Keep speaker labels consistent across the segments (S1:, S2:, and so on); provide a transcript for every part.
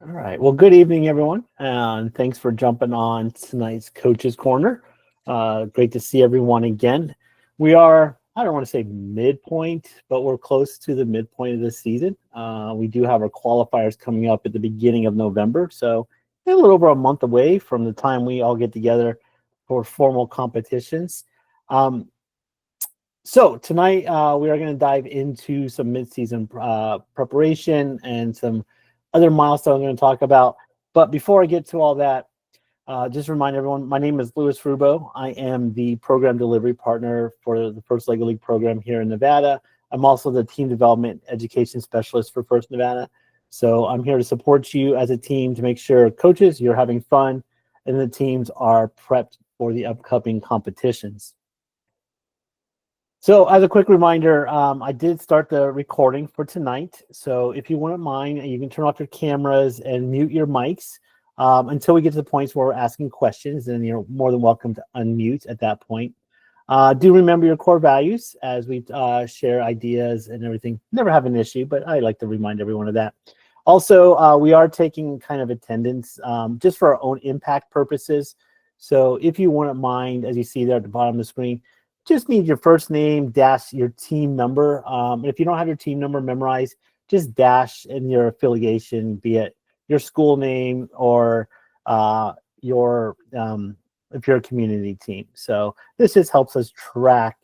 S1: All right. Well, good evening, everyone, and thanks for jumping on tonight's Coaches Corner. Great to see everyone again. We are, I don't want to say midpoint, but we're close to the midpoint of the season. We do have our qualifiers coming up at the beginning of November, so a little over a month away from the time we all get together for formal competitions. So tonight we are going to dive into some mid-season preparation and some other milestones I'm going to talk about. But before I get to all that, just remind everyone, my name is Louis Rubo. I am the program delivery partner for the First Lego League program here in Nevada. I'm also the team development education specialist for First Nevada. So I'm here to support you as a team to make sure coaches, you're having fun, and the teams are prepped for the upcoming competitions. So as a quick reminder, I did start the recording for tonight. So if you wouldn't mind, you can turn off your cameras and mute your mics until we get to the points where we're asking questions, and you're more than welcome to unmute at that point. Do remember your core values as we share ideas and everything. Never have an issue, but I like to remind everyone of that. Also, we are taking kind of attendance just for our own impact purposes. So if you wouldn't mind, as you see there at the bottom of the screen, just need your first name dash your team number. If you don't have your team number memorized, just dash in your affiliation, be it your school name or your if you're a community team. So this just helps us track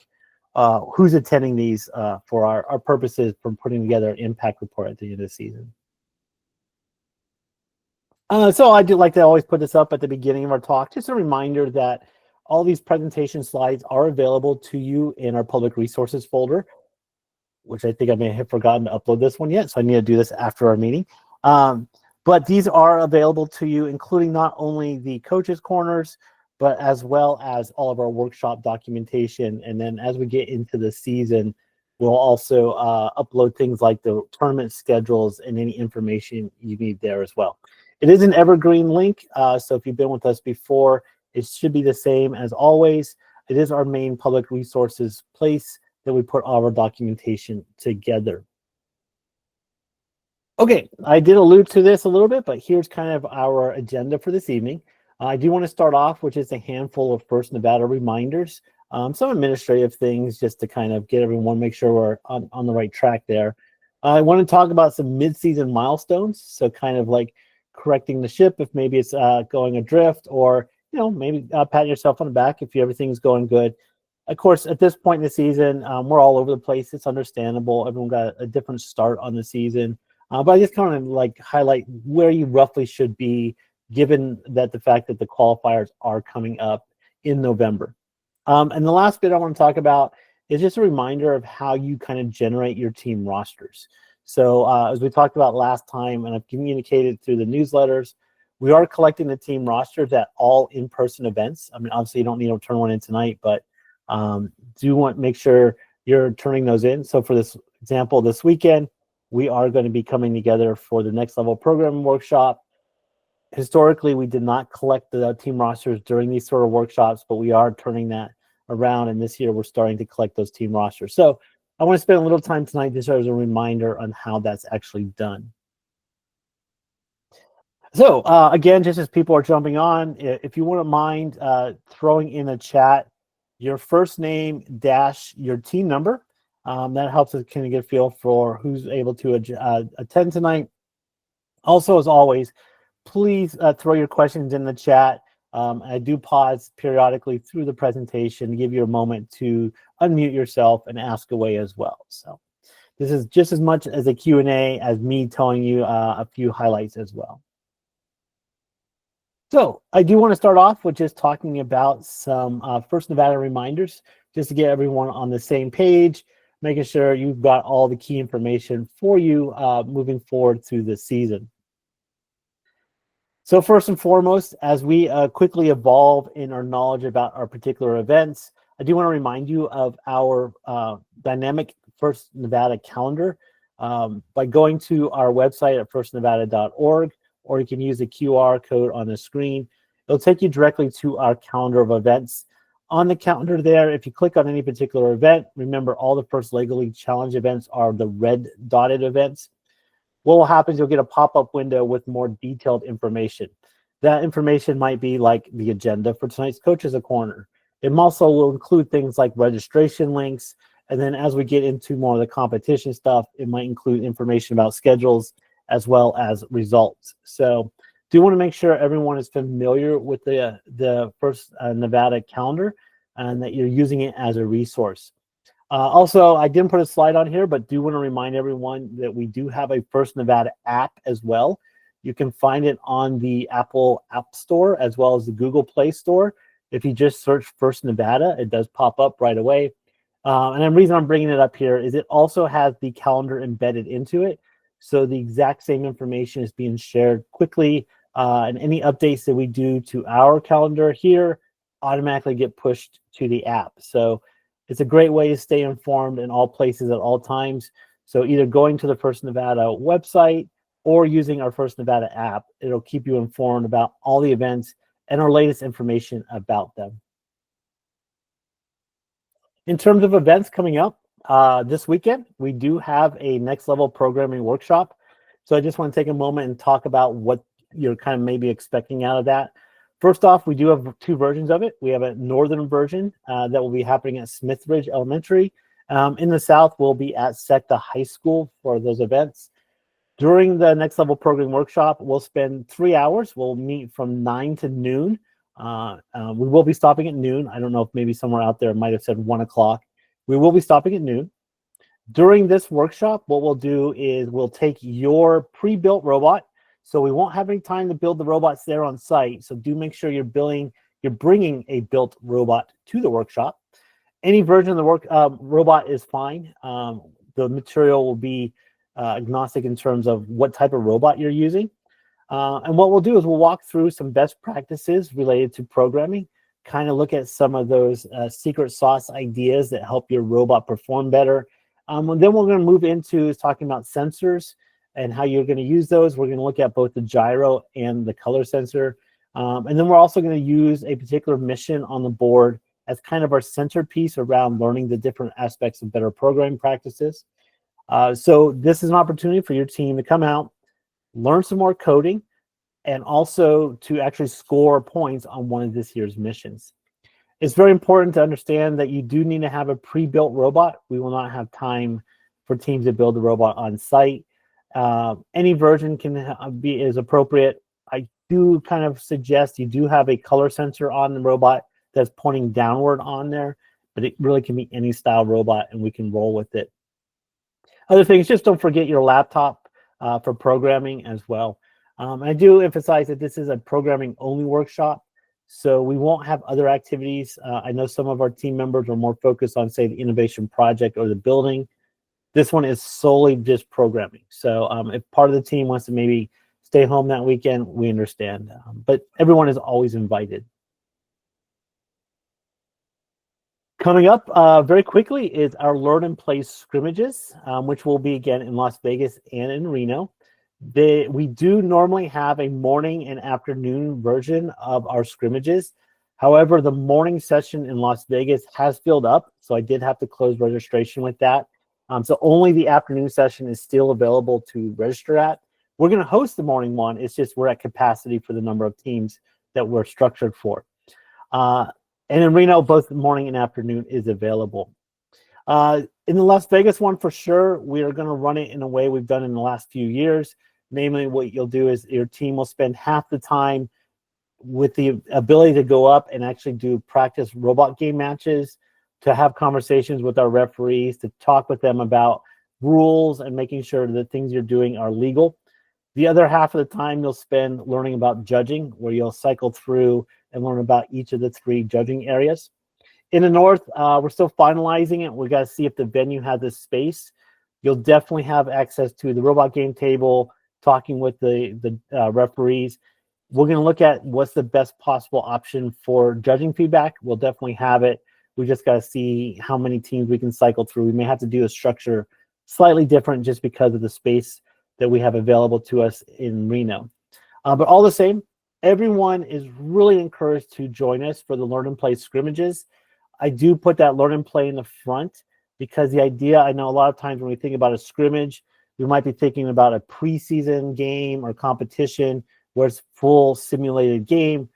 S1: who's attending these for our purposes for putting together an impact report at the end of the season. So I do like to always put this up at the beginning of our talk, just a reminder that all these presentation slides are available to you in our public resources folder, which I think I may have forgotten to upload this one yet, so I need to do this after our meeting. But these are available to you, including not only the coaches' corners, but as well as all of our workshop documentation. And then as we get into the season, we'll also upload things like the tournament schedules and any information you need there as well. It is an evergreen link, so if you've been with us before, it should be the same as always. It is our main public resources place that we put all our documentation together. Okay, I did allude to this a little bit, but here's kind of our agenda for this evening. I do want to start off with just a handful of First Nevada reminders, some administrative things just to kind of get everyone, make sure we're on the right track there. I want to talk about some mid-season milestones, so kind of like correcting the ship if maybe it's going adrift, or maybe pat yourself on the back if everything's going good. Of course, at this point in the season, we're all over the place. It's understandable. Everyone got a different start on the season. But I just kind of like highlight where you roughly should be, given that the fact that the qualifiers are coming up in November. And the last bit I want to talk about is just a reminder of how you kind of generate your team rosters. So as we talked about last time, and I've communicated through the newsletters, we are collecting the team rosters at all in-person events. I mean, obviously you don't need to turn one in tonight, but do want to make sure you're turning those in. So for this example, this weekend, we are going to be coming together for the next level program workshop. Historically, we did not collect the team rosters during these sort of workshops, but we are turning that around. And this year we're starting to collect those team rosters. So I want to spend a little time tonight just as a reminder on how that's actually done. So again, just as people are jumping on, if you wouldn't mind throwing in a chat your first name dash your team number, that helps us kind of get a feel for who's able to attend tonight. Also, as always, please throw your questions in the chat. I do pause periodically through the presentation to give you a moment to unmute yourself and ask away as well. So this is just as much as a Q&A as me telling you a few highlights as well. So I do want to start off with just talking about some First Nevada reminders, just to get everyone on the same page, making sure you've got all the key information for you moving forward through the season. So first and foremost, as we quickly evolve in our knowledge about our particular events, I do want to remind you of our dynamic First Nevada calendar by going to our website at firstnevada.org, or you can use the QR code on the screen. It'll take you directly to our calendar of events. On the calendar there, if you click on any particular event, remember all the First Lego League Challenge events are the red dotted events. what will happen is you'll get a pop-up window with more detailed information. That information might be like the agenda for tonight's Coaches a Corner. It also will include things like registration links. And then as we get into more of the competition stuff, it might include information about schedules as well as results. So do want to make sure everyone is familiar with the First Nevada calendar and that you're using it as a resource. Also, I didn't put a slide on here, but do want to remind everyone that we do have a First Nevada app as well. You can find it on the Apple App Store as well as the Google Play Store. If you just search First Nevada, it does pop up right away. And the reason I'm bringing it up here is it also has the calendar embedded into it. So the exact same information is being shared quickly, and any updates that we do to our calendar here automatically get pushed to the app. So it's a great way to stay informed in all places at all times. So either going to the First Nevada website or using our First Nevada app, it'll keep you informed about all the events and our latest information about them. In terms of events coming up this weekend, we do have a next level programming workshop. So I just want to take a moment and talk about what you're kind of maybe expecting out of that. First off, we do have two versions of it. We have a northern version that will be happening at Smithridge Elementary. In the south, we'll be at SECTA High School for those events. During the next level programming workshop, we'll spend 3 hours. We'll meet from 9 to noon. We will be stopping at noon. I don't know if maybe somewhere out there might have said 1 o'clock. We will be stopping at noon. During this workshop, what we'll do is we'll take your pre-built robot. So we won't have any time to build the robots there on site. So do make sure you're bringing a built robot to the workshop. Any version of the robot is fine. The material will be agnostic in terms of what type of robot you're using. And what we'll do is we'll walk through some best practices related to programming, kind of look at some of those secret sauce ideas that help your robot perform better. And then we're going to move into talking about sensors and how you're going to use those. We're going to look at both the gyro and the color sensor. And then we're also going to use a particular mission on the board as kind of our centerpiece around learning the different aspects of better programming practices. So this is an opportunity for your team to come out, learn some more coding, and also to actually score points on one of this year's missions. It's very important to understand that you do need to have a pre-built robot. We will not have time for teams to build the robot on site. Any version is appropriate. I do kind of suggest you do have a color sensor on the robot that's pointing downward on there, but it really can be any style robot and we can roll with it. Other things, just don't forget your laptop for programming as well. I do emphasize that this is a programming only workshop, so we won't have other activities. I know some of our team members are more focused on, say, the innovation project or the building. This one is solely just programming. So if part of the team wants to maybe stay home that weekend, we understand. But everyone is always invited. Coming up very quickly is our Learn and Play scrimmages, which will be again in Las Vegas and in Reno. We do normally have a morning and afternoon version of our scrimmages. However, the morning session in Las Vegas has filled up, so I did have to close registration with that. So only the afternoon session is still available to register at. We're going to host the morning one. It's just we're at capacity for the number of teams that we're structured for. And in Reno, both morning and afternoon is available. In the Las Vegas one, for sure, we are going to run it in a way we've done in the last few years. Namely, what you'll do is your team will spend half the time with the ability to go up and actually do practice robot game matches, to have conversations with our referees, to talk with them about rules and making sure that things you're doing are legal. The other half of the time you'll spend learning about judging, where you'll cycle through and learn about each of the 3 judging areas. In the north, we're still finalizing it. We got to see if the venue has the space. You'll definitely have access to the robot game table, talking with the referees. We're going to look at what's the best possible option for judging feedback. We'll definitely have it. We just got to see how many teams we can cycle through. We may have to do a structure slightly different just because of the space that we have available to us in Reno. But all the same, everyone is really encouraged to join us for the Learn and Play scrimmages. I do put that Learn and Play in the front because the idea, I know a lot of times when we think about a scrimmage, We might be thinking about a preseason game or competition where it's full simulated game.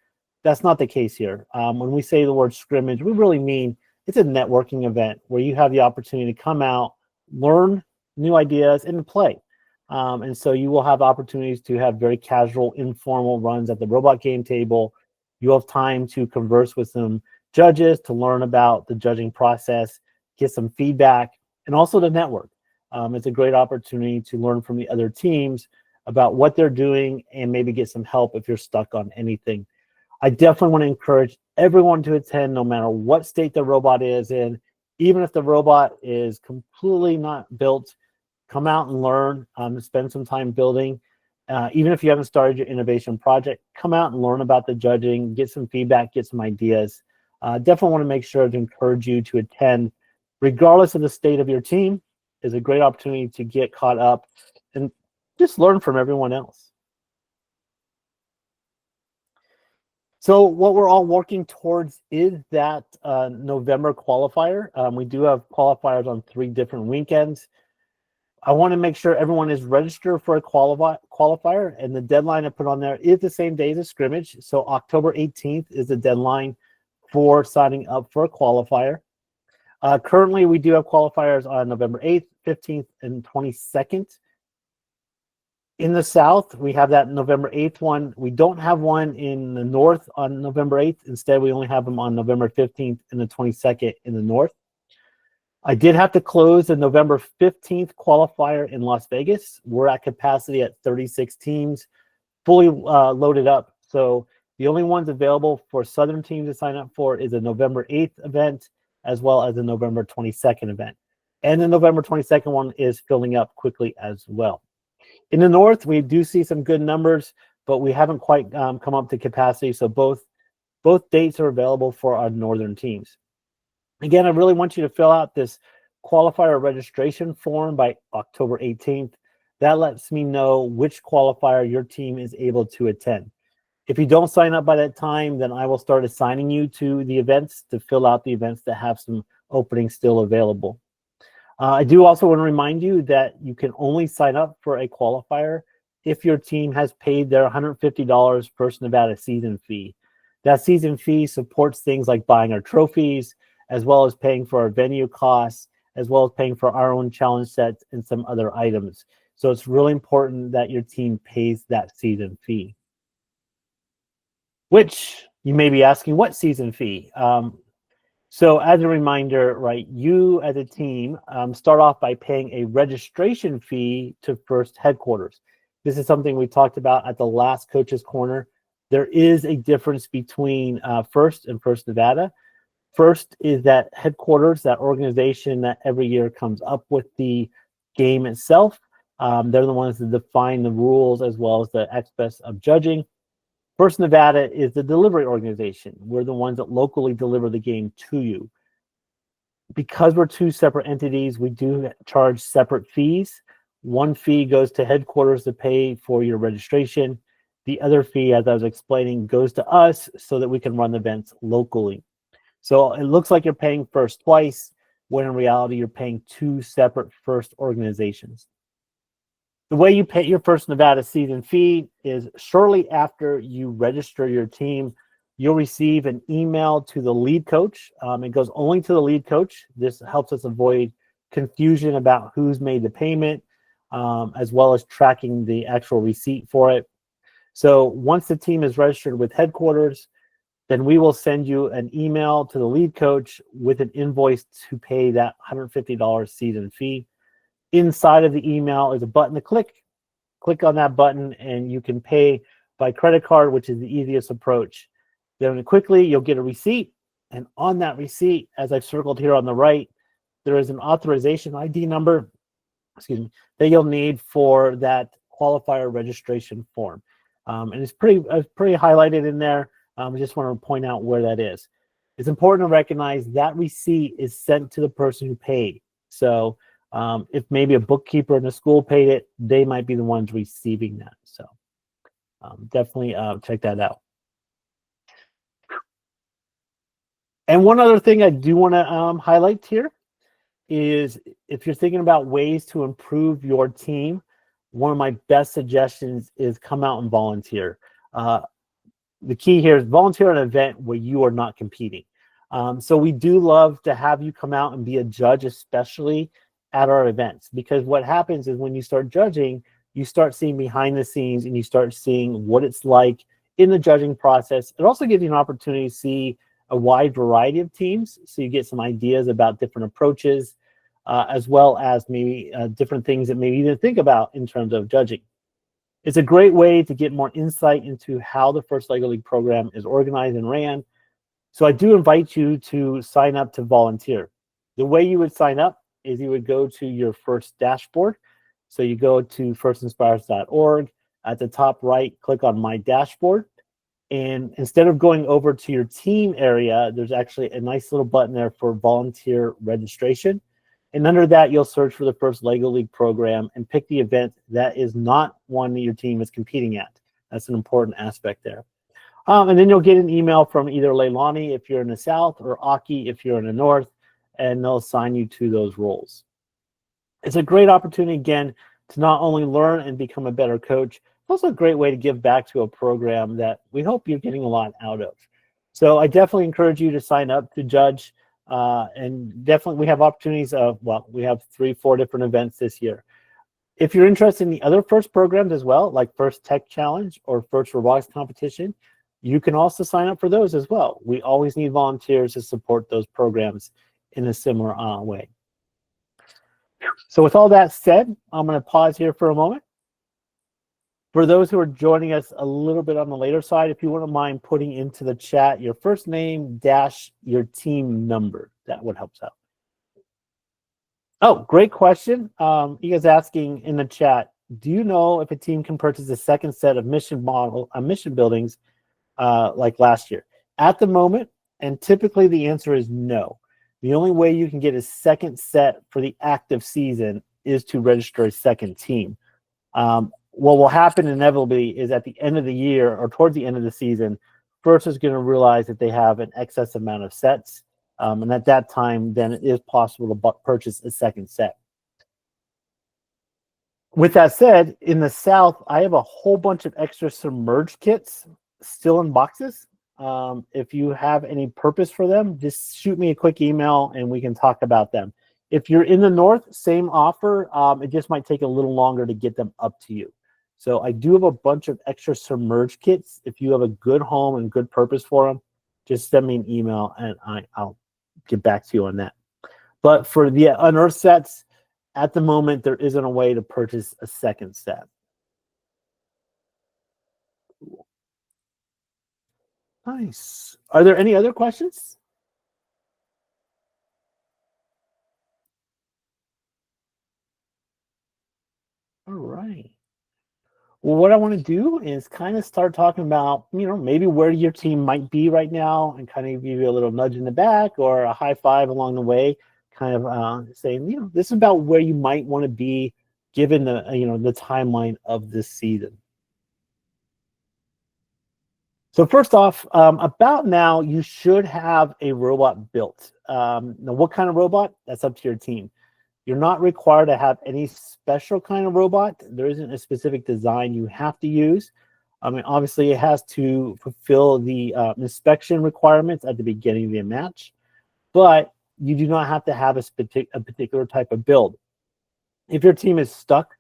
S1: That's not the case here. When we say the word scrimmage, we really mean it's a networking event where you have the opportunity to come out, learn new ideas, and play. And so you will have opportunities to have very casual, informal runs at the robot game table. You'll have time to converse with some judges, to learn about the judging process, get some feedback, and also to network. It's a great opportunity to learn from the other teams about what they're doing and maybe get some help if you're stuck on anything. I definitely want to encourage everyone to attend no matter what state the robot is in. Even if the robot is completely not built, come out and learn, spend some time building. Even if you haven't started your innovation project, come out and learn about the judging, get some feedback, get some ideas. Definitely want to make sure to encourage you to attend, regardless of the state of your team. Is a great opportunity to get caught up and just learn from everyone else. So what we're all working towards is that November qualifier. We do have qualifiers on 3 different weekends. I want to make sure everyone is registered for a qualifier, and the deadline I put on there is the same day as a scrimmage. So October 18th is the deadline for signing up for a qualifier. Currently, we do have qualifiers on November 8th, 15th, and 22nd. In the South, we have that November 8th one. We don't have one in the North on November 8th. Instead, we only have them on November 15th and the 22nd in the North. I did have to close the November 15th qualifier in Las Vegas. We're at capacity at 36 teams, fully loaded up. So the only ones available for Southern teams to sign up for is a November 8th event, as well as the November 22nd event. And the November 22nd one is filling up quickly as well. In the North, we do see some good numbers, but we haven't quite come up to capacity. So both dates are available for our Northern teams. Again, I really want you to fill out this qualifier registration form by October 18th. That lets me know which qualifier your team is able to attend. If you don't sign up by that time, then I will start assigning you to the events to fill out the events that have some openings still available. I do also want to remind you that you can only sign up for a qualifier if your team has paid their $150 First Nevada season fee. That season fee supports things like buying our trophies, as well as paying for our venue costs, as well as paying for our own challenge sets and some other items. So it's really important that your team pays that season fee. Which you may be asking, what season fee? So as a reminder, right, you as a team start off by paying a registration fee to First headquarters. This is something we talked about at the last Coach's Corner. There is a difference between First and First Nevada. First is that headquarters, that organization that every year comes up with the game itself. They're the ones that define the rules as well as the aspects of judging. First Nevada is the delivery organization. We're the ones that locally deliver the game to you. Because we're 2 separate entities, we do charge separate fees. One fee goes to headquarters to pay for your registration. The other fee, as I was explaining, goes to us so that we can run events locally. So it looks like you're paying First twice, when in reality you're paying 2 separate First organizations. The way you pay your First Nevada season fee is shortly after you register your team, you'll receive an email to the lead coach. It goes only to the lead coach. This helps us avoid confusion about who's made the payment, as well as tracking the actual receipt for it. So once the team is registered with headquarters, then we will send you an email to the lead coach with an invoice to pay that $150 season fee. Inside of the email is a button to click. Click on that button and you can pay by credit card, which is the easiest approach. Then quickly you'll get a receipt, and on that receipt, as I've circled here on the right, there is an authorization ID number, that you'll need for that qualifier registration form. And it's pretty highlighted in there. I just want to point out where that is. It's important to recognize that receipt is sent to the person who paid. So if maybe a bookkeeper in the school paid it, they might be the ones receiving that. So definitely check that out. And one other thing I do want to highlight here is if you're thinking about ways to improve your team, one of my best suggestions is come out and volunteer. The key here is volunteer at an event where you are not competing. So we do love to have you come out and be a judge, especially at our events, because what happens is when you start judging, you start seeing behind the scenes and you start seeing what it's like in the judging process. It also gives you an opportunity to see a wide variety of teams, so you get some ideas about different approaches, as well as maybe different things that maybe you didn't think about in terms of judging. It's a great way to get more insight into how the First LEGO League program is organized and ran. So I do invite you to sign up to volunteer. The way you would sign up is you would go to your first dashboard. So you go to firstinspires.org. At the top right, click on My Dashboard. And instead of going over to your team area, there's actually a nice little button there for volunteer registration. And under that, you'll search for the First LEGO League program and pick the event that is not one that your team is competing at. That's an important aspect there. And then you'll get an email from either Leilani if you're in the South or Aki if you're in the North, and they'll assign you to those roles. It's a great opportunity, again, to not only learn and become a better coach, it's also a great way to give back to a program that we hope you're getting a lot out of. So I definitely encourage you to sign up to judge. And definitely we have opportunities of, well, we have 3-4 different events this year. If you're interested in the other FIRST programs as well, like FIRST Tech Challenge or FIRST Robotics Competition, you can also sign up for those as well. We always need volunteers to support those programs in a similar way. So with all that said, I'm going to pause here for a moment. For those who are joining us a little bit on the later side, if you wouldn't mind putting into the chat your first name dash your team number, that would help us out. Oh, great question. You guys asking in the chat, do you know if a team can purchase a second set of mission buildings like last year? At the moment, and typically the answer is no. The only way you can get a second set for the active season is to register a second team. What will happen inevitably is at the end of the year or towards the end of the season, First is going to realize that they have an excess amount of sets. And at that time, then it is possible to purchase a second set. With that said, in the South, I have a whole bunch of extra submerged kits still in boxes. If you have any purpose for them, just shoot me a quick email and we can talk about them. If you're in the North, same offer. It just might take a little longer to get them up to you. So I do have a bunch of extra submerged kits. If you have a good home and good purpose for them, just send me an email and I'll get back to you on that. But for the unearthed sets, at the moment, there isn't a way to purchase a second set. Nice. Are there any other questions? All right. Well, what I want to do is kind of start talking about, maybe where your team might be right now and kind of give you a little nudge in the back or a high five along the way, kind of saying, this is about where you might want to be given the, the timeline of this season. So first off, about now, you should have a robot built. Now, what kind of robot? That's up to your team. You're not required to have any special kind of robot. There isn't a specific design you have to use. I mean, obviously, it has to fulfill the inspection requirements at the beginning of the match, but you do not have to have a particular type of build. If your team is stuck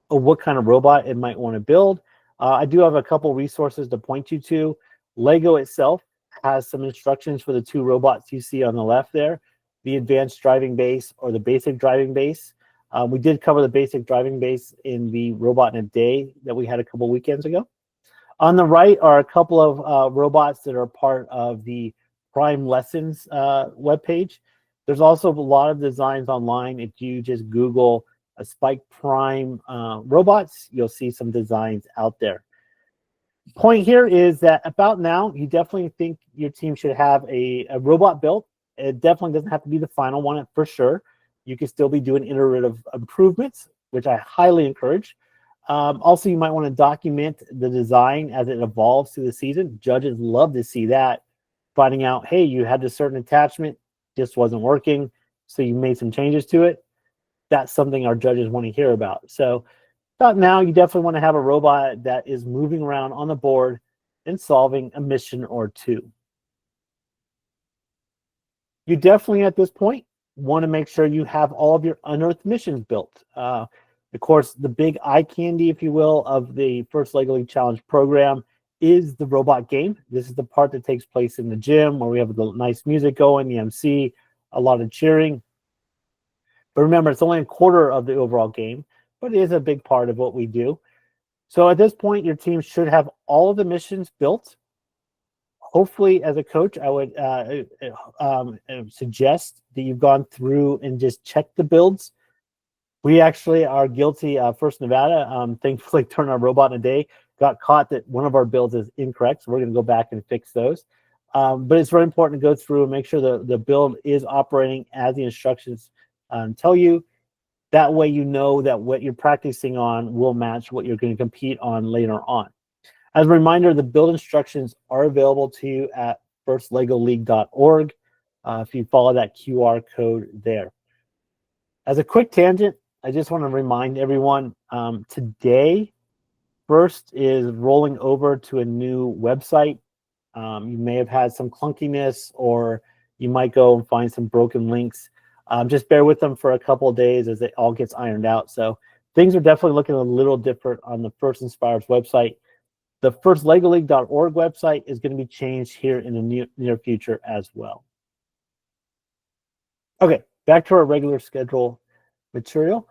S1: on what kind of robot it might want to build, I do have a couple resources to point you to. Lego itself has some instructions for the two robots you see on the left there, the advanced driving base or the basic driving base. We did cover the basic driving base in the Robot in a Day that we had a couple weekends ago. On the right are a couple of robots that are part of the Prime Lessons webpage. There's also a lot of designs online. If you just Google Spike Prime robots, you'll see some designs out there. Point here is that about now, you definitely think your team should have a robot built. It definitely doesn't have to be the final one for sure. You can still be doing iterative improvements, which I highly encourage. Also, you might want to document the design as it evolves through the season. Judges love to see that, finding out, hey, you had a certain attachment, just wasn't working. so you made some changes to it, that's something our judges want to hear about. So about now, you definitely want to have a robot that is moving around on the board and solving a mission or two. You definitely, at this point, want to make sure you have all of your unearthed missions built. Of course, the big eye candy, if you will, of the first Lego League Challenge program is the robot game. This is the part that takes place in the gym where we have the nice music going, the MC, a lot of cheering. But remember, it's only a quarter of the overall game, but it is a big part of what we do. So at this point, your team should have all of the missions built. Hopefully, as a coach, I would suggest that you've gone through and just checked the builds. We actually are guilty. First Nevada, thankfully, turned our robot in a day, got caught that one of our builds is incorrect. So we're going to go back and fix those. But it's very important to go through and make sure the build is operating as the instructions tell you. That way, you know that what you're practicing on will match what you're going to compete on later on. As a reminder, the build instructions are available to you at firstlegoleague.org if you follow that QR code there. As a quick tangent, I just want to remind everyone today, First is rolling over to a new website. You may have had some clunkiness, or you might go and find some broken links. Just bear with them for a couple of days as it all gets ironed out. So things are definitely looking a little different on the First Inspires website. The firstlegoleague.org website is going to be changed here in the near future as well. Okay, back to our regular schedule material.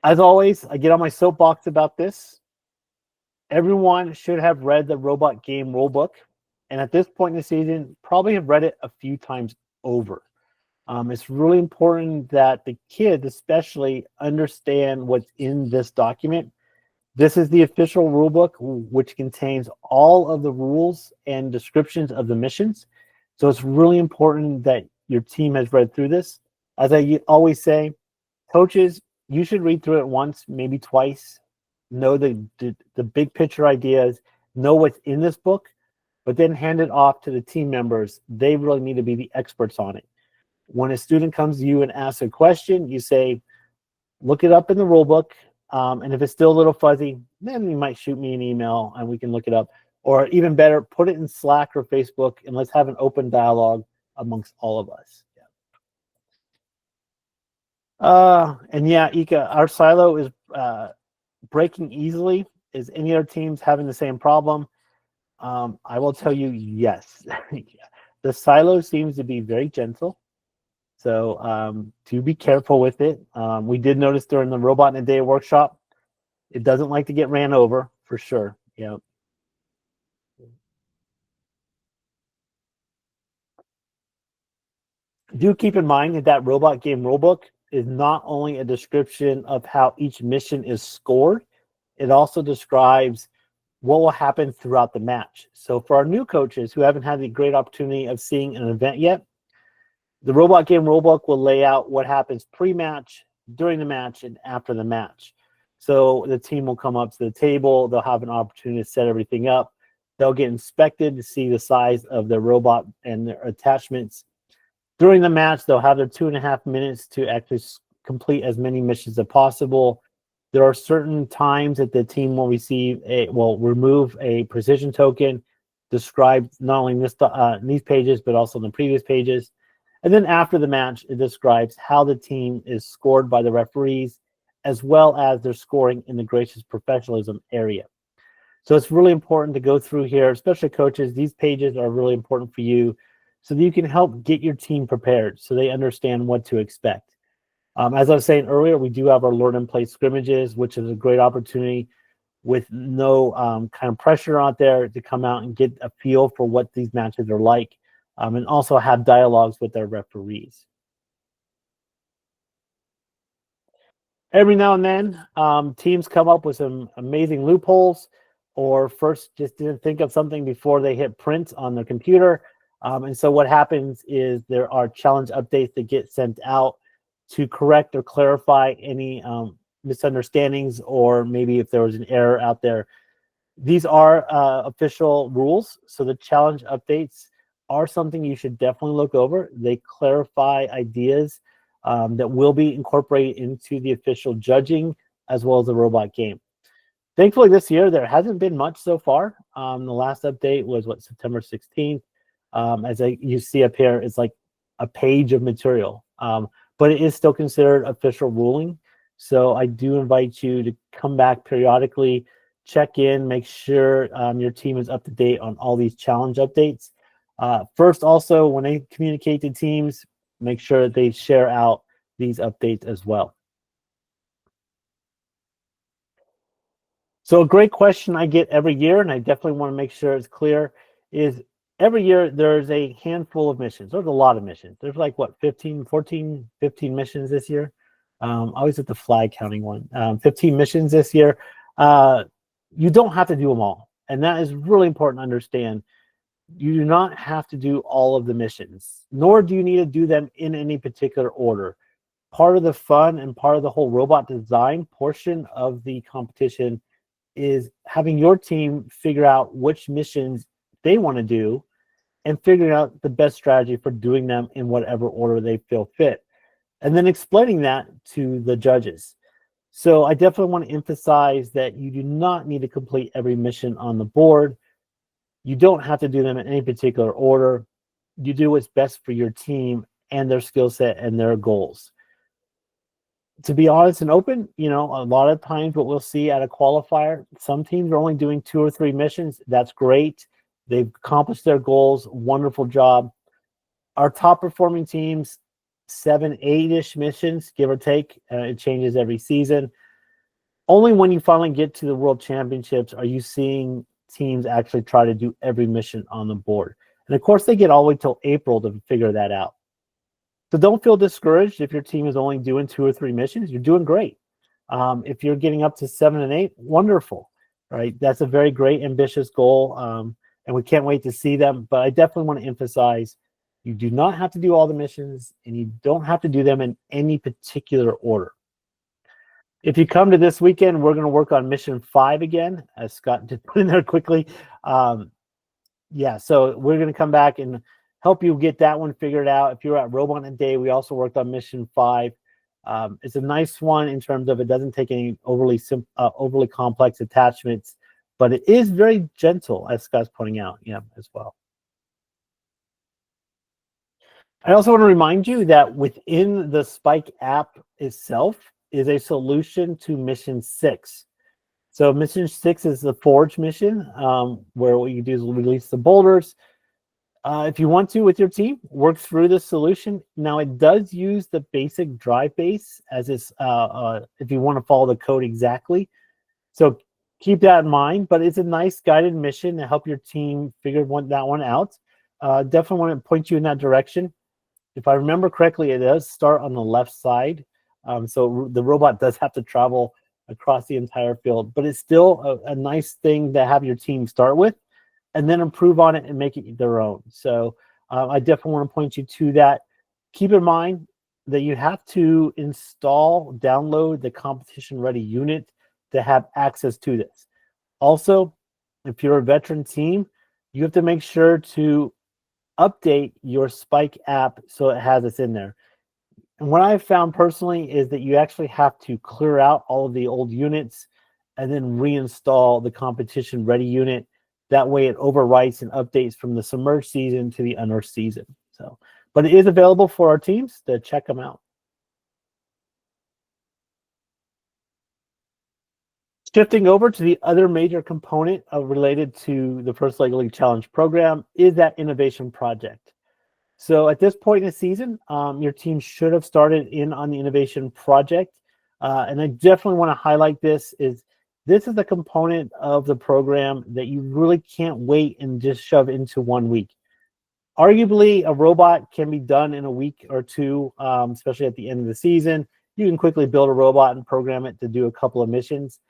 S1: As always, I get on my soapbox about this. Everyone should have read the robot game rulebook, and at this point in the season, probably have read it a few times over. It's really important that the kids especially understand what's in this document. This is the official rulebook, which contains all of the rules and descriptions of the missions. So it's really important that your team has read through this. As I always say, coaches, you should read through it once, maybe twice, know the big picture ideas, know what's in this book, but then hand it off to the team members. They really need to be the experts on it. When a student comes to you and asks a question, you say, look it up in the rule book. And if it's still a little fuzzy, then you might shoot me an email and we can look it up. Or even better, put it in Slack or Facebook and let's have an open dialogue amongst all of us. And yeah, Ika, our silo is breaking easily. Is any other teams having the same problem? I will tell you, yes. The silo seems to be very gentle. So do be careful with it. We did notice during the Robot in a Day workshop, it doesn't like to get ran over, for sure. Yeah. Do keep in mind that that robot game rulebook is not only a description of how each mission is scored, it also describes what will happen throughout the match. So for our new coaches who haven't had the great opportunity of seeing an event yet, the robot game rulebook will lay out what happens pre-match, during the match, and after the match. So the team will come up to the table. They'll have an opportunity to set everything up. They'll get inspected to see the size of their robot and their attachments. During the match, they'll have their 2.5 minutes to actually complete as many missions as possible. There are certain times that the team will remove a precision token described not only in these pages, but also in the previous pages. And then after the match, it describes how the team is scored by the referees, as well as their scoring in the gracious professionalism area. So it's really important to go through here, especially coaches. These pages are really important for you so that you can help get your team prepared so they understand what to expect. As I was saying earlier, we do have our learn and play scrimmages, which is a great opportunity with no kind of pressure out there to come out and get a feel for what these matches are like. And also have dialogues with their referees. Every now and then, teams come up with some amazing loopholes, or first just didn't think of something before they hit print on their computer. And so what happens is there are challenge updates that get sent out to correct or clarify any misunderstandings, or maybe if there was an error out there. These are official rules, so the challenge updates are something you should definitely look over. They clarify ideas that will be incorporated into the official judging as well as the robot game. Thankfully, this year, there hasn't been much so far. The last update was, September 16th. You see up here, it's like a page of material, but it is still considered official ruling. So I do invite you to come back periodically, check in, make sure your team is up to date on all these challenge updates. First, also, when they communicate to teams, make sure that they share out these updates as well. So a great question I get every year, and I definitely want to make sure it's clear, is every year there's a handful of missions. There's a lot of missions. There's like, 15 missions this year? I always at the flag counting one. 15 missions this year. You don't have to do them all. And that is really important to understand. You do not have to do all of the missions, nor do you need to do them in any particular order. Part of the fun and part of the whole robot design portion of the competition is having your team figure out which missions they want to do and figuring out the best strategy for doing them in whatever order they feel fit, and then explaining that to the judges. So I definitely want to emphasize that you do not need to complete every mission on the board. You don't have to do them in any particular order. You do what's best for your team and their skill set and their goals. To be honest and open, a lot of times what we'll see at a qualifier, some teams are only doing 2 or 3 missions. That's great. They've accomplished their goals. Wonderful job. Our top performing teams, 7, 8-ish missions, give or take. It changes every season. Only when you finally get to the World Championships are you seeing teams actually try to do every mission on the board. And of course, they get all the way till April to figure that out. So don't feel discouraged if your team is only doing 2 or 3 missions. You're doing great. If you're getting up to 7 and 8, wonderful, right? That's a very great, ambitious goal, and we can't wait to see them. But I definitely want to emphasize you do not have to do all the missions, and you don't have to do them in any particular order. If you come to this weekend, we're going to work on mission 5 again, as Scott just put in there quickly. Yeah, so we're going to come back and help you get that one figured out. If you're at Robot a Day, we also worked on mission 5. It's a nice one in terms of it doesn't take any overly complex attachments, but it is very gentle, as Scott's pointing out, as well. I also want to remind you that within the Spike app itself is a solution to mission 6. So mission 6 is the Forge mission, where what you do is release the boulders. If you want to, with your team, work through the solution. Now, it does use the basic drive base as its, if you want to follow the code exactly. So keep that in mind, but it's a nice guided mission to help your team figure that one out. Definitely want to point you in that direction. If I remember correctly, it does start on the left side. So the robot does have to travel across the entire field, but it's still a nice thing to have your team start with and then improve on it and make it their own. So I definitely want to point you to that. Keep in mind that you have to download the competition-ready unit to have access to this. Also, if you're a veteran team, you have to make sure to update your Spike app so it has this in there. And what I've found personally is that you actually have to clear out all of the old units and then reinstall the competition-ready unit. That way it overwrites and updates from the submerged season to the unearthed season. So, but it is available for our teams to check them out. Shifting over to the other major component related to the First Lego League Challenge program is that innovation project. So at this point in the season, your team should have started in on the innovation project. And I definitely want to highlight this is a component of the program that you really can't wait and just shove into 1 week. Arguably, a robot can be done in a week or 2, especially at the end of the season. You can quickly build a robot and program it to do a couple of missions.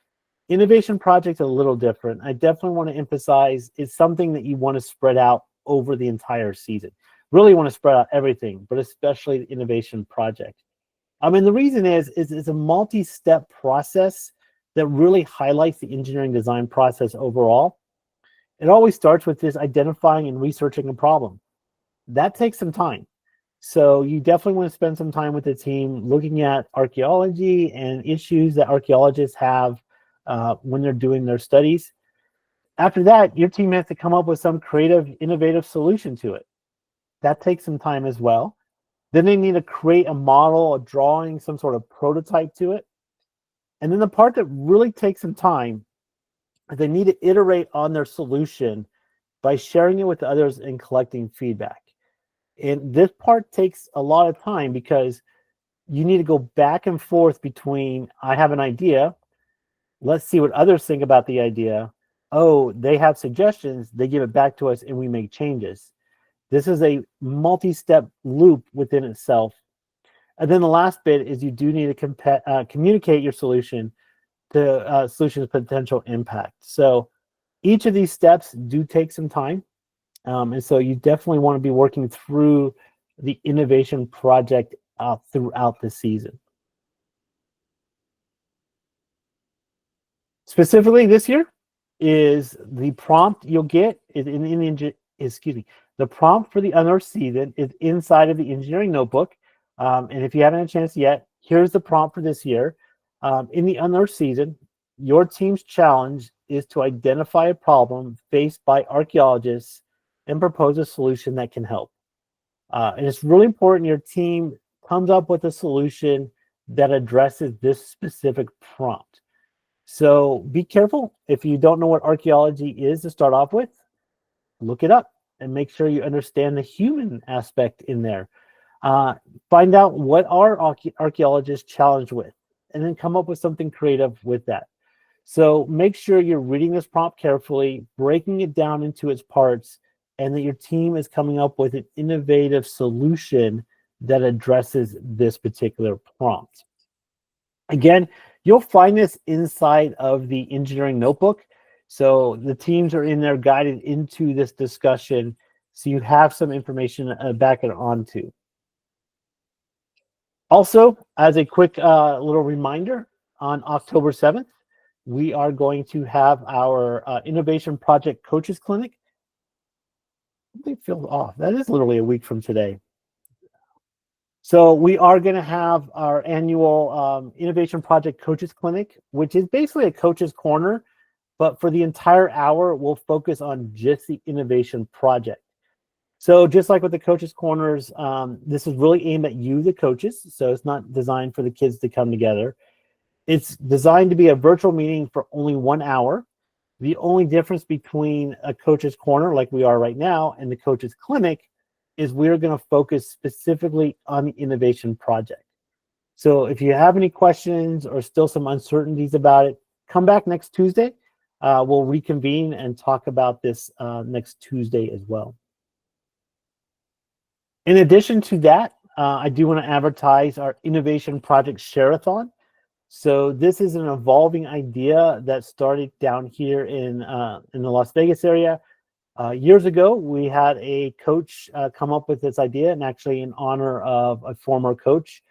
S1: Innovation projects are a little different. I definitely want to emphasize it's something that you want to spread out over the entire season. Really want to spread out everything, but especially the innovation project. I mean, the reason is it's a multi-step process that really highlights the engineering design process overall. It always starts with this identifying and researching a problem. That takes some time. So you definitely want to spend some time with the team looking at archaeology and issues that archaeologists have when they're doing their studies. After that, your team has to come up with some creative, innovative solution to it. That takes some time as well. Then they need to create a model, a drawing, some sort of prototype to it. And then the part that really takes some time is they need to iterate on their solution by sharing it with others and collecting feedback. And this part takes a lot of time because you need to go back and forth between, I have an idea, let's see what others think about the idea. Oh, they have suggestions, they give it back to us and we make changes. This is a multi-step loop within itself. And then the last bit is you do need to communicate your solution to solution's potential impact. So each of these steps do take some time. And so you definitely want to be working through the innovation project throughout the season. Specifically this year is the prompt you'll get is the prompt for the unearthed season is inside of the engineering notebook. And if you haven't had a chance yet, here's the prompt for this year. In the unearthed season, your team's challenge is to identify a problem faced by archaeologists and propose a solution that can help. And it's really important your team comes up with a solution that addresses this specific prompt. So be careful. If you don't know what archaeology is to start off with, look it up and make sure you understand the human aspect in there. Find out what are archaeologists challenged with, and then come up with something creative with that. So make sure you're reading this prompt carefully, breaking it down into its parts, and that your team is coming up with an innovative solution that addresses this particular prompt. Again, you'll find this inside of the engineering notebook. So the teams are in there guided into this discussion, so you have some information to back it onto. Also, as a quick little reminder, on October 7th, we are going to have our Innovation Project Coaches Clinic. Something feels off. That is literally a week from today. So we are going to have our annual Innovation Project Coaches Clinic, which is basically a coach's corner, but for the entire hour, we'll focus on just the innovation project. So just like with the coaches corners, this is really aimed at you, the coaches. So it's not designed for the kids to come together. It's designed to be a virtual meeting for only 1 hour. The only difference between a coach's corner like we are right now and the coach's clinic is we're going to focus specifically on the innovation project. So if you have any questions or still some uncertainties about it, come back next Tuesday. We'll reconvene and talk about this next Tuesday as well. In addition to that, I do want to advertise our Innovation Project Share-a-thon. So this is an evolving idea that started down here in the Las Vegas area. Years ago, we had a coach come up with this idea, and actually in honor of a former coach,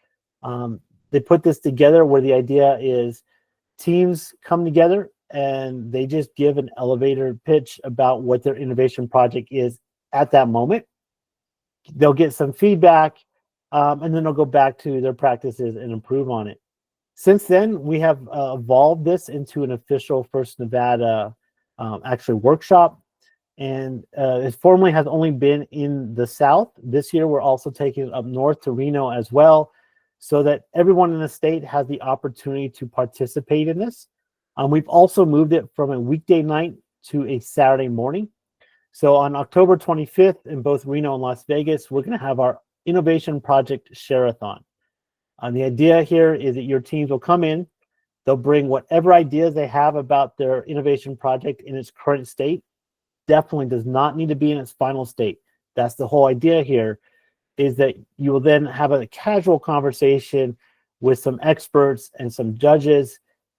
S1: they put this together where the idea is teams come together and they just give an elevator pitch about what their innovation project is at that moment. They'll get some feedback, and then they'll go back to their practices and improve on it. Since then, we have evolved this into an official First Nevada actually workshop, and it formerly has only been in the South. This year, we're also taking it up north to Reno as well, so that everyone in the state has the opportunity to participate in this. We've also moved it from a weekday night to a Saturday morning. So on October 25th in both Reno and Las Vegas, we're going to have our Innovation Project Share-a-thon. The idea here is that your teams will come in, they'll bring whatever ideas they have about their innovation project in its current state. Definitely does not need to be in its final state. That's the whole idea here, is that you will then have a casual conversation with some experts and some judges,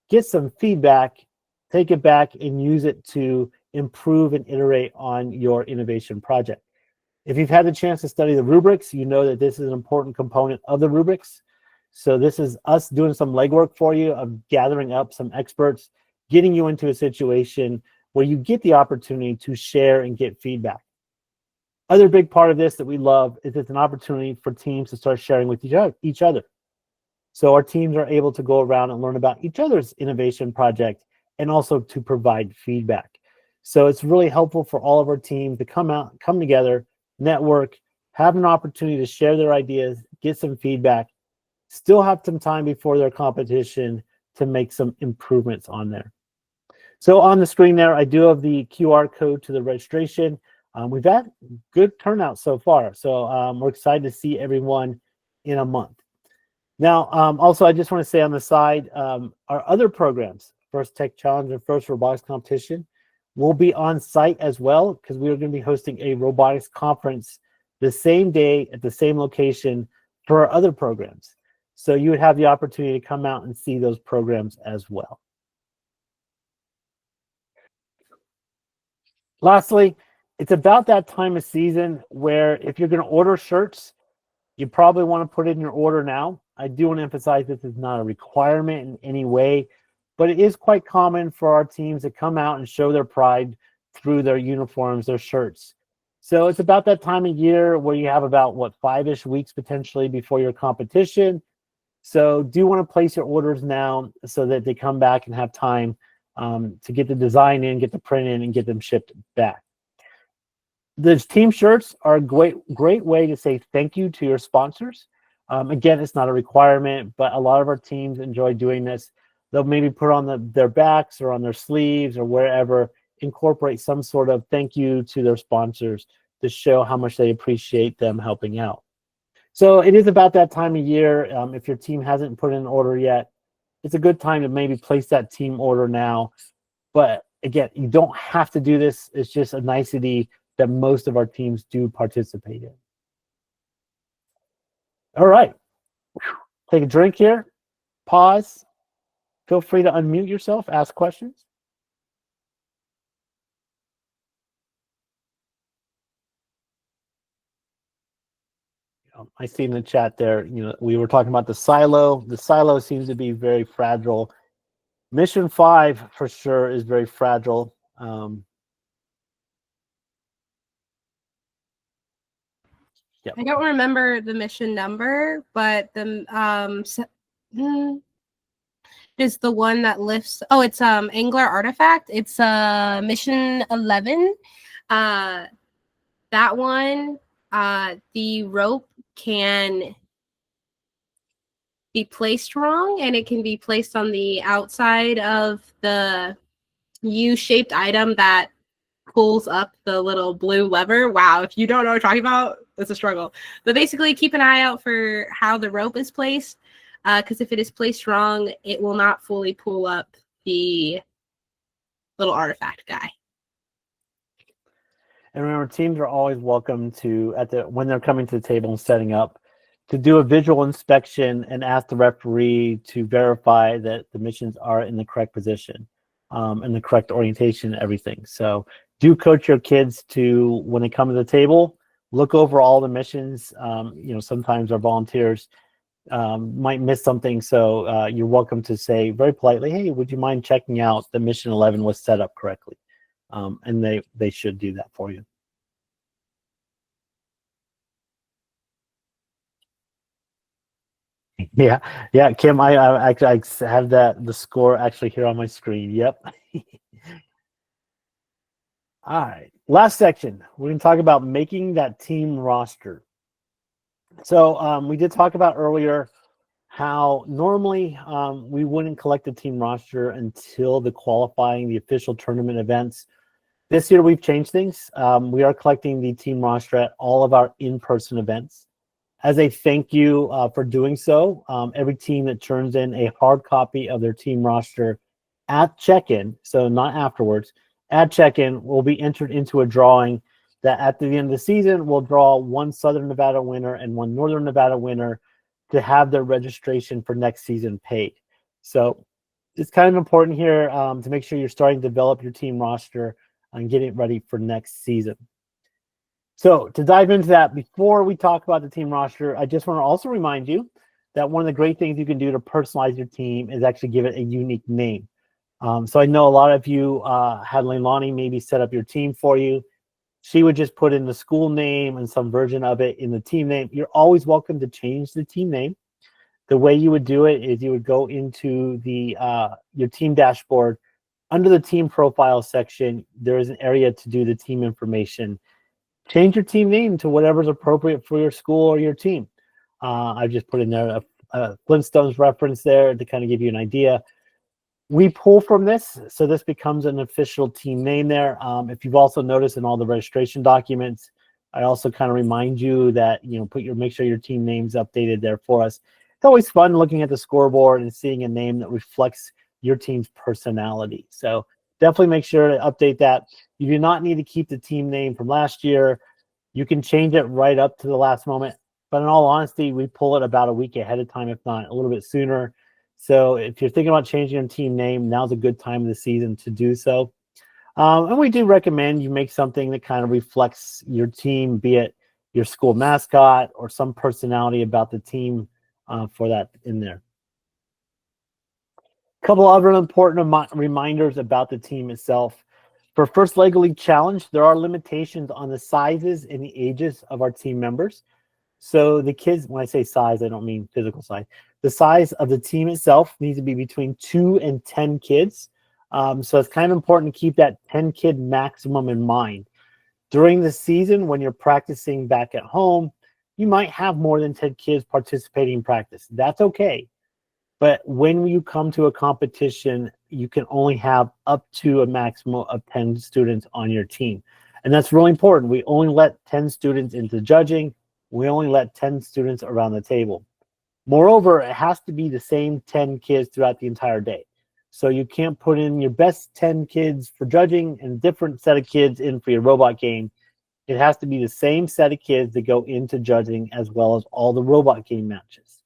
S1: get some feedback, take it back and use it to improve and iterate on your innovation project. If you've had the chance to study the rubrics, you know that this is an important component of the rubrics. So this is us doing some legwork for you of gathering up some experts, getting you into a situation where you get the opportunity to share and get feedback. Other big part of this that we love is it's an opportunity for teams to start sharing with each other. So our teams are able to go around and learn about each other's innovation project and also to provide feedback. So it's really helpful for all of our teams to come together, network, have an opportunity to share their ideas, get some feedback, still have some time before their competition to make some improvements on there. So on the screen there, I do have the QR code to the registration. We've had good turnout so far. So we're excited to see everyone in a month. Now, also, I just want to say on the side, our other programs, First Tech Challenge and First Robotics Competition, will be on site as well, because we are going to be hosting a robotics conference the same day at the same location for our other programs. So you would have the opportunity to come out and see those programs as well. Lastly, it's about that time of season where if you're going to order shirts, you probably want to put it in your order now. I do want to emphasize this is not a requirement in any way, but it is quite common for our teams to come out and show their pride through their uniforms, their shirts. So it's about that time of year where you have about, what, 5-ish weeks potentially before your competition. So do you want to place your orders now so that they come back and have time to get the design in, get the print in, and get them shipped back. The team shirts are a great way to say thank you to your sponsors. Again, it's not a requirement, but a lot of our teams enjoy doing this. They'll maybe put on their backs or on their sleeves or wherever, incorporate some sort of thank you to their sponsors to show how much they appreciate them helping out. So it is about that time of year. If your team hasn't put in an order yet, it's a good time to maybe place that team order now. But again, you don't have to do this. It's just a nicety that most of our teams do participate in. All right. Take a drink here. Pause. Feel free to unmute yourself, ask questions. I see in the chat there, we were talking about the silo. The silo seems to be very fragile. Mission 5 for sure is very fragile.
S2: Yep. I don't remember the mission number, but the is the one that lifts. Oh, it's Angler Artifact. It's mission 11. That one, the rope can be placed wrong, and it can be placed on the outside of the U-shaped item that pulls up the little blue lever. Wow, if you don't know what we're talking about, it's a struggle. But basically, keep an eye out for how the rope is placed, because if it is placed wrong, it will not fully pull up the little artifact guy.
S1: And remember, teams are always welcome to, when they're coming to the table and setting up, to do a visual inspection and ask the referee to verify that the missions are in the correct position and the correct orientation and everything. So do coach your kids to, when they come to the table, look over all the missions. Sometimes our volunteers might miss something. So you're welcome to say very politely, hey, would you mind checking out that mission 11 was set up correctly? And they should do that for you. Yeah, Kim, I have the score actually here on my screen. Yep. All right, last section. We're going to talk about making that team roster. So we did talk about earlier how normally we wouldn't collect a team roster until the official tournament events. This year we've changed things. We are collecting the team roster at all of our in-person events. As a thank you for doing so, every team that turns in a hard copy of their team roster at check-in, so not afterwards, at check-in will be entered into a drawing that at the end of the season will draw one Southern Nevada winner and one Northern Nevada winner to have their registration for next season paid. So it's kind of important here to make sure you're starting to develop your team roster and getting it ready for next season. So to dive into that, before we talk about the team roster, I just want to also remind you that one of the great things you can do to personalize your team is actually give it a unique name. So I know a lot of you had Leilani maybe set up your team for you. She would just put in the school name and some version of it in the team name. You're always welcome to change the team name. The way you would do it is you would go into the your team dashboard. Under the team profile section, there is an area to do the team information. Change your team name to whatever's appropriate for your school or your team. I just put in there a Flintstones reference there to kind of give you an idea. We pull from this, so this becomes an official team name there. If you've also noticed in all the registration documents, I also kind of remind you that, you know, make sure your team name's updated there for us. It's always fun looking at the scoreboard and seeing a name that reflects your team's personality. So definitely make sure to update that. You do not need to keep the team name from last year. You can change it right up to the last moment. But in all honesty, we pull it about a week ahead of time, if not a little bit sooner. So if you're thinking about changing your team name, now's a good time of the season to do so. And we do recommend you make something that kind of reflects your team, be it your school mascot or some personality about the team for that in there. A couple other important reminders about the team itself. For First Lego League Challenge, there are limitations on the sizes and the ages of our team members. So the kids, when I say size, I don't mean physical size. The size of the team itself needs to be between 2 and 10 kids. So it's kind of important to keep that 10 kid maximum in mind. During the season, when you're practicing back at home, you might have more than 10 kids participating in practice. That's okay. But when you come to a competition, you can only have up to a maximum of 10 students on your team. And that's really important. We only let 10 students into judging. We only let 10 students around the table. Moreover, it has to be the same 10 kids throughout the entire day. So you can't put in your best 10 kids for judging and a different set of kids in for your robot game. It has to be the same set of kids that go into judging as well as all the robot game matches.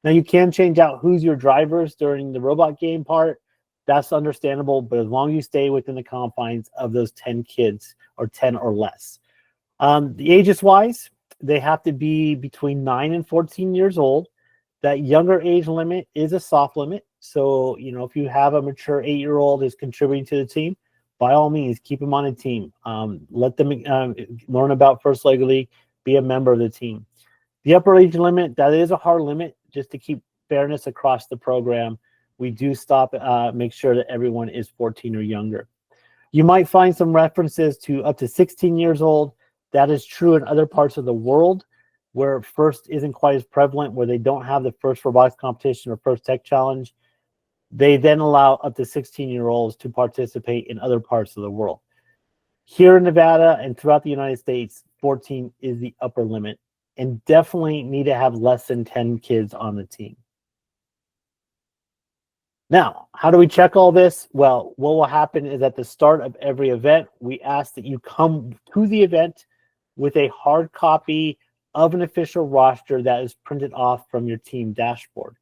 S1: Now, you can change out who's your drivers during the robot game part. That's understandable, but as long as you stay within the confines of those 10 kids or 10 or less. The ages-wise, they have to be between 9 and 14 years old. That younger age limit is a soft limit. So, you know, if you have a mature 8-year-old who's contributing to the team, by all means, keep them on a team. Let them learn about First Lego League, be a member of the team. The upper age limit, that is a hard limit, just to keep fairness across the program. We do make sure that everyone is 14 or younger. You might find some references to up to 16 years old. That is true in other parts of the world where FIRST isn't quite as prevalent, where they don't have the FIRST robotics competition or FIRST tech challenge. They then allow up to 16-year-olds to participate in other parts of the world. Here in Nevada and throughout the United States, 14 is the upper limit, and definitely need to have less than 10 kids on the team. Now, how do we check all this? Well, what will happen is at the start of every event, we ask that you come to the event with a hard copy of an official roster that is printed off from your team dashboard.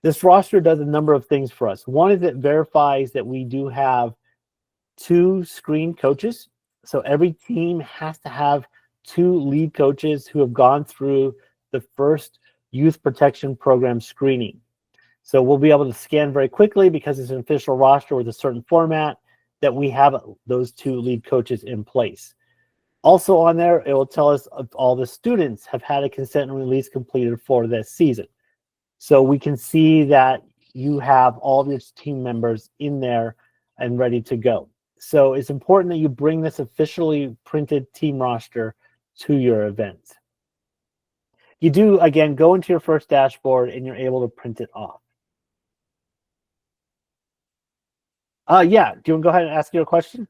S1: This roster does a number of things for us. One is it verifies that we do have 2 screen coaches. So every team has to have 2 lead coaches who have gone through the FIRST Youth Protection Program screening. So we'll be able to scan very quickly because it's an official roster with a certain format that we have those 2 lead coaches in place. Also on there, it will tell us if all the students have had a consent and release completed for this season. So we can see that you have all of your team members in there and ready to go. So it's important that you bring this officially printed team roster to your event. You do, again, go into your FIRST dashboard and you're able to print it off. Yeah, do you want to go ahead and ask your question?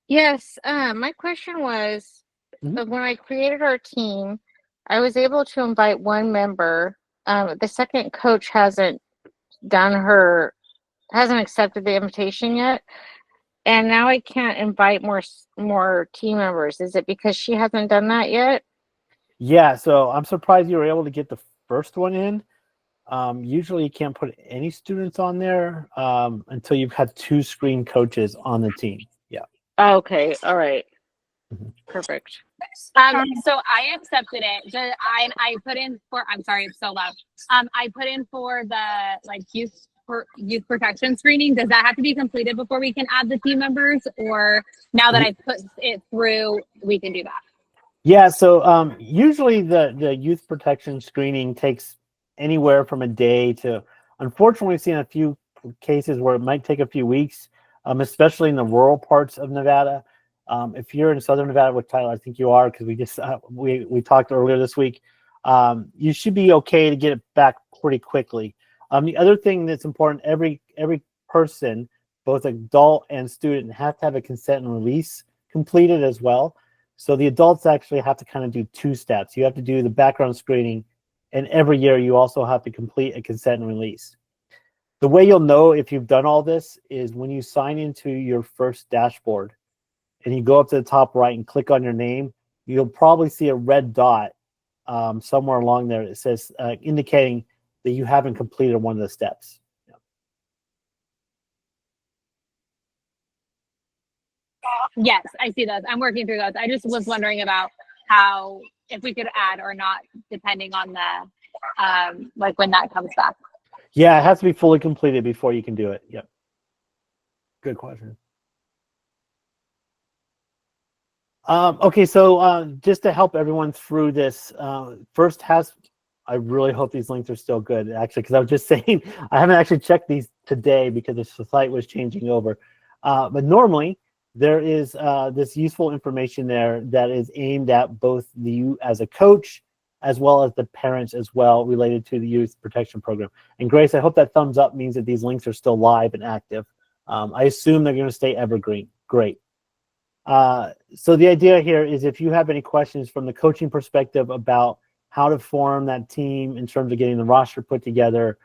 S3: Yes, my question was, when I created our team, I was able to invite 1 member. The second coach hasn't accepted the invitation yet, and now I can't invite more team members. Is it because she hasn't done that yet?
S1: Yeah, so I'm surprised you were able to get the first one in. Usually you can't put any students on there until you've had 2 screen coaches on the team. Yeah.
S3: Okay, all right. Perfect.
S4: So I accepted it. I put in for, I'm sorry, it's so loud. I put in for the youth youth protection screening, does that have to be completed before we can add the team members? Or now that I've put it through, we can do that?
S1: Yeah, so usually the youth protection screening takes anywhere from a day to, unfortunately, we've seen a few cases where it might take a few weeks, especially in the rural parts of Nevada. If you're in Southern Nevada, which Tyler, I think you are, because we just we talked earlier this week, you should be okay to get it back pretty quickly. The other thing that's important, every person, both adult and student, have to have a consent and release completed as well. So the adults actually have to kind of do 2 steps. You have to do the background screening, and every year you also have to complete a consent and release. The way you'll know if you've done all this is when you sign into your first dashboard and you go up to the top right and click on your name, you'll probably see a red dot somewhere along there that says indicating that you haven't completed one of the steps.
S4: Yes, I see those. I'm working through those. I just was wondering about how, if we could add or not, depending on the, like when that comes back.
S1: Yeah, it has to be fully completed before you can do it. Yep. Good question. Okay, so just to help everyone through this, I really hope these links are still good, actually, because I was just saying, I haven't actually checked these today because the site was changing over. But normally, there is this useful information there that is aimed at both you as a coach, as well as the parents as well, related to the youth protection program. And Grace, I hope that thumbs up means that these links are still live and active. I assume they're going to stay evergreen. Great. So the idea here is if you have any questions from the coaching perspective about how to form that team in terms of getting the roster put together,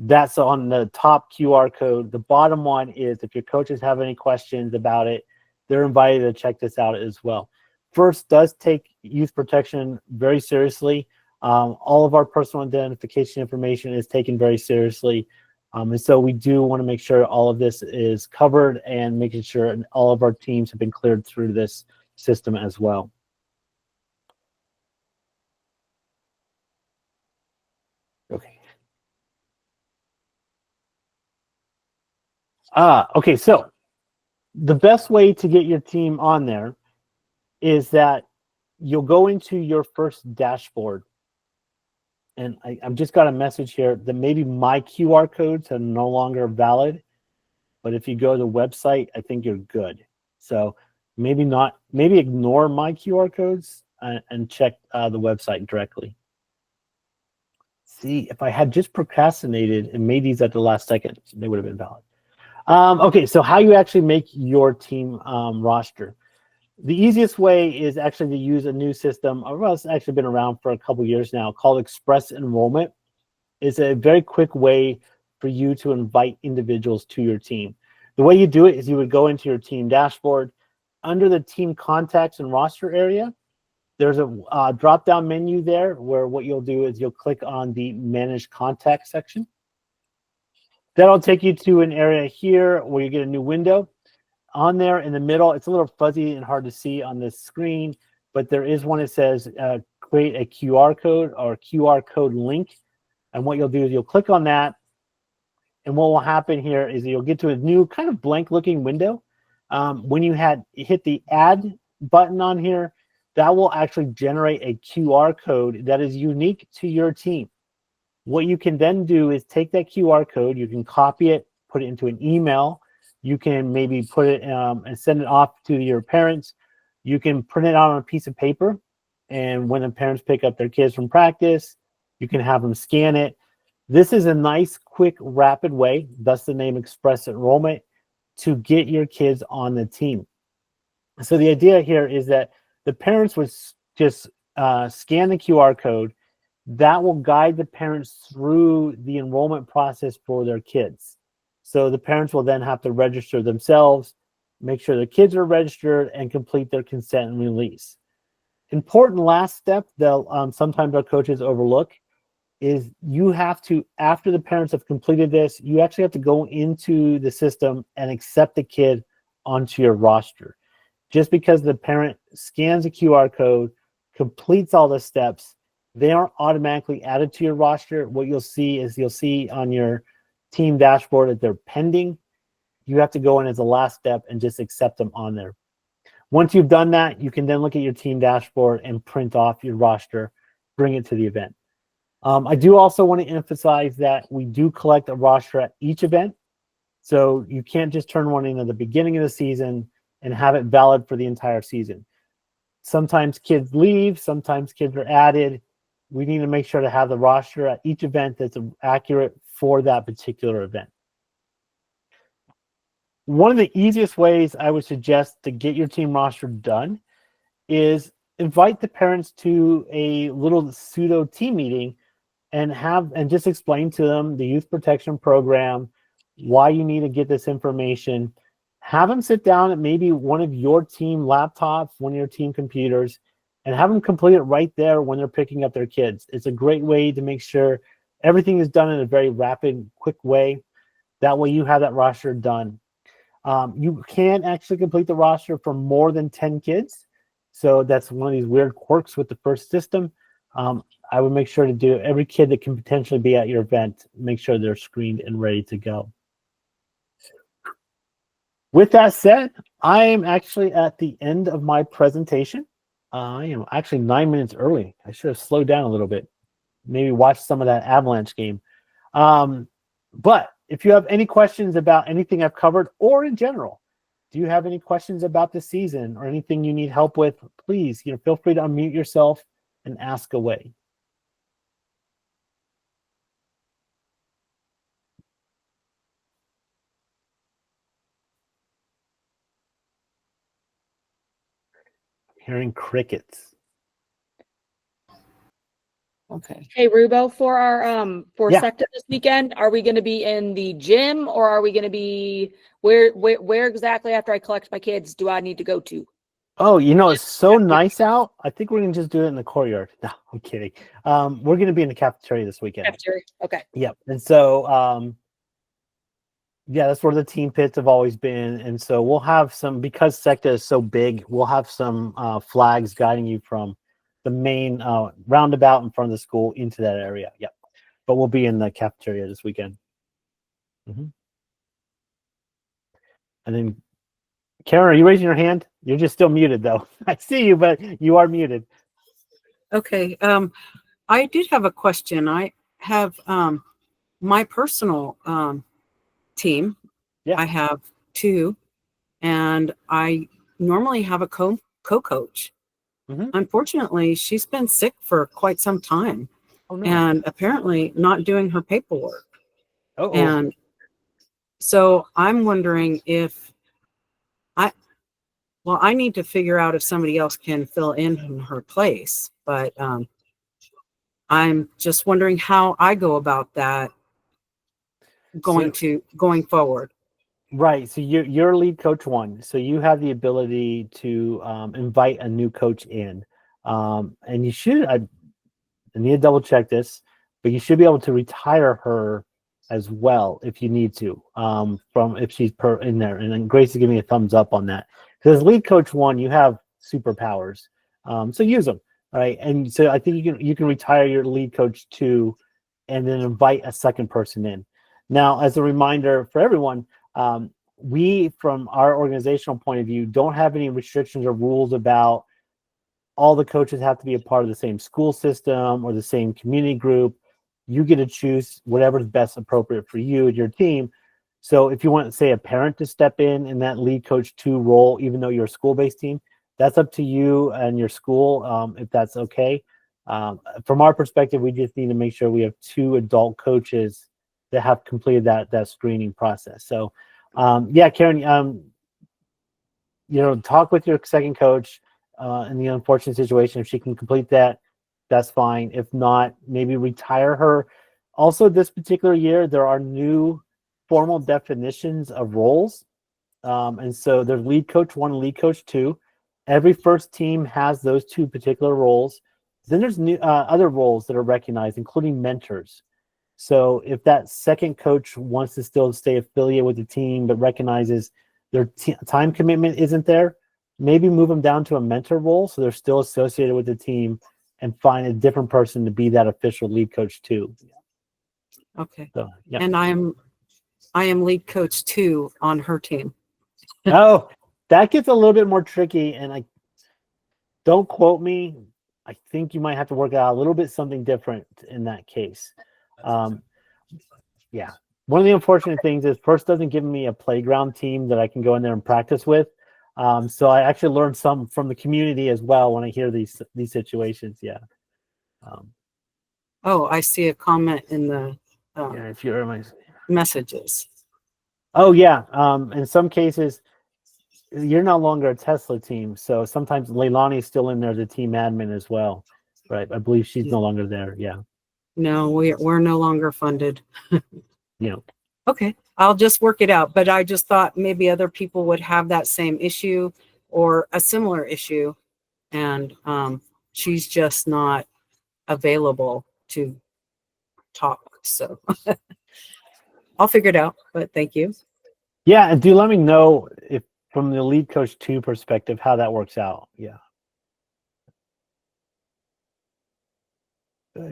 S1: that's on the top QR code. The bottom one is if your coaches have any questions about it, they're invited to check this out as well. First does take youth protection very seriously. All of our personal identification information is taken very seriously. And so we do want to make sure all of this is covered and making sure all of our teams have been cleared through this system as well. Okay. Okay, so the best way to get your team on there is that you'll go into your first dashboard. And I've just got a message here that maybe my QR codes are no longer valid. But if you go to the website, I think you're good. So maybe ignore my QR codes and check the website directly. See, if I had just procrastinated and made these at the last second, they would have been valid. Okay, so how you actually make your team roster. The easiest way is actually to use a new system. Well, it's actually been around for a couple years now, called Express Enrollment. It's a very quick way for you to invite individuals to your team. The way you do it is you would go into your team dashboard. Under the team contacts and roster area, there's a drop-down menu there where what you'll do is you'll click on the Manage Contact section. That'll take you to an area here where you get a new window. On there in the middle, it's a little fuzzy and hard to see on this screen, but there is one that says create a QR code or QR code link. And what you'll do is you'll click on that. And what will happen here is you'll get to a new kind of blank looking window. When you hit the add button on here, that will actually generate a QR code that is unique to your team. What you can then do is take that QR code, you can copy it, put it into an email. You can maybe put it and send it off to your parents. You can print it out on a piece of paper. And when the parents pick up their kids from practice, you can have them scan it. This is a nice, quick, rapid way, thus the name Express Enrollment, to get your kids on the team. So the idea here is that the parents would just scan the QR code. That will guide the parents through the enrollment process for their kids. So the parents will then have to register themselves, make sure their kids are registered, and complete their consent and release. Important last step that sometimes our coaches overlook is you have to, after the parents have completed this, you actually have to go into the system and accept the kid onto your roster. Just because the parent scans a QR code, completes all the steps, they aren't automatically added to your roster. What you'll see is on your team dashboard that they're pending. You have to go in as the last step and just accept them on there. Once you've done that, you can then look at your team dashboard and print off your roster, bring it to the event. I do also want to emphasize that we do collect a roster at each event. So you can't just turn one in at the beginning of the season and have it valid for the entire season. Sometimes kids leave, sometimes kids are added. We need to make sure to have the roster at each event that's accurate for that particular event. One of the easiest ways I would suggest to get your team roster done is invite the parents to a little pseudo team meeting and just explain to them the youth protection program, why you need to get this information. Have them sit down at maybe one of your team laptops, one of your team computers, and have them complete it right there when they're picking up their kids. It's a great way to make sure everything is done in a very rapid, quick way. That way you have that roster done. You can actually complete the roster for more than 10 kids. So that's one of these weird quirks with the first system. I would make sure to do every kid that can potentially be at your event, make sure they're screened and ready to go. With that said, I am actually at the end of my presentation. I am actually 9 minutes early. I should have slowed down a little bit. Maybe watch some of that Avalanche game. But if you have any questions about anything I've covered or in general, do you have any questions about the season or anything you need help with, please, feel free to unmute yourself and ask away. Hearing crickets. Okay.
S5: Hey Rubo, for our sector this weekend, are we going to be in the gym or are we going to be where exactly after I collect my kids do I need to go to?
S1: Oh, it's so nice out. I think we're going to just do it in the courtyard. No, I'm kidding. We're going to be in the cafeteria this weekend.
S5: Cafeteria. Okay.
S1: Yep. And so yeah, that's where the team pits have always been. And so we'll have some, because SECTA is so big, we'll have some flags guiding you from the main roundabout in front of the school into that area. Yep. But we'll be in the cafeteria this weekend. And then, Karen, are you raising your hand? You're just still muted, though. I see you, but you are muted.
S6: Okay. I did have a question. I have my personal team.
S1: Yeah.
S6: I have two, and I normally have a co-coach. Unfortunately, she's been sick for quite some time.
S1: Oh, no.
S6: And apparently not doing her paperwork.
S1: Uh-oh.
S6: And so I'm wondering if I need to figure out if somebody else can fill in her place, but I'm just wondering how I go about that going forward. Right.
S1: So you're lead coach one. So you have the ability to invite a new coach in. And you should, I need to double check this, but you should be able to retire her as well if you need to, from if she's in there. And then Grace is giving me a thumbs up on that. Because as lead coach one, you have superpowers. So use them. All right. And so I think you can retire your lead coach two and then invite a second person in. Now, as a reminder for everyone, we, from our organizational point of view, don't have any restrictions or rules about all the coaches have to be a part of the same school system or the same community group. You get to choose whatever's best appropriate for you and your team. So if you want, say, a parent to step in that lead coach two role, even though you're a school-based team, that's up to you and your school, if that's okay. From our perspective, we just need to make sure we have two adult coaches that have completed that screening process. So, yeah, Karen, talk with your second coach in the unfortunate situation. If she can complete that, that's fine. If not, maybe retire her. Also, this particular year, there are new formal definitions of roles. And so there's lead coach one, lead coach two. Every first team has those two particular roles. Then there's new other roles that are recognized, including mentors. So if that second coach wants to still stay affiliated with the team but recognizes their time commitment isn't there, maybe move them down to a mentor role so they're still associated with the team and find a different person to be that official lead coach too.
S6: Okay.
S1: So, yeah.
S6: And I'm I am lead coach 2 on her team.
S1: Oh, that gets a little bit more tricky, and I don't quote me. I think you might have to work out a little bit something different in that case. Yeah. One of the unfortunate things is First doesn't give me a playground team that I can go in there and practice with. So I actually learned some from the community as well when I hear these situations. Yeah.
S6: Oh, I see a comment in the
S1: Yeah, if you're my
S6: messages.
S1: Oh yeah. In some cases, you're no longer a Tesla team, so sometimes Leilani is still in there as a team admin as well, right? I believe she's no longer there. Yeah.
S6: No, we're no longer funded.
S1: Yeah.
S6: Okay, I'll just work it out. But I just thought maybe other people would have that same issue or a similar issue, and she's just not available to talk. So I'll figure it out. But thank you.
S1: Yeah, and do let me know if from the lead coach 2 perspective how that works out. Yeah.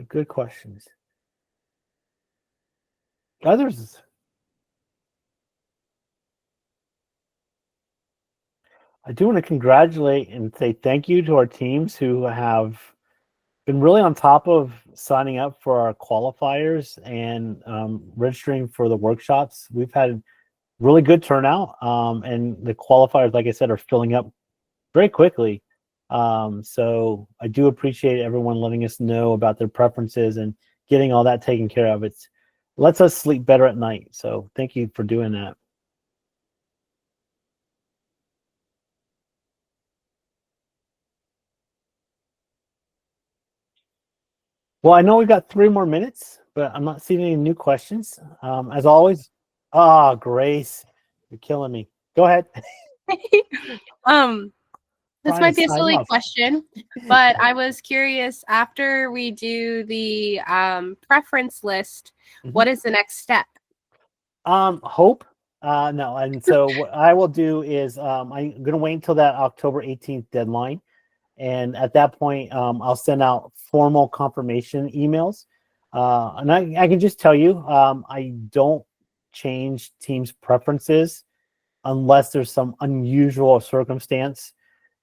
S1: Good questions. Others. I do want to congratulate and say thank you to our teams who have been really on top of signing up for our qualifiers and registering for the workshops. We've had really good turnout, and the qualifiers, like I said, are filling up very quickly. So I do appreciate everyone letting us know about their preferences and getting all that taken care of. It lets us sleep better at night. So thank you for doing that. Well, I know we've got 3 more minutes, but I'm not seeing any new questions. As always, Grace, you're killing me. Go ahead.
S2: This
S1: Trying
S2: might
S1: to
S2: be a
S1: sign
S2: silly
S1: off.
S2: question, but I was curious, after we do the preference list, what is the next step?
S1: Hope. No, and so what I will do is I'm going to wait until that October 18th deadline. And at that point, I'll send out formal confirmation emails. And I can just tell you, I don't change teams' preferences unless there's some unusual circumstance.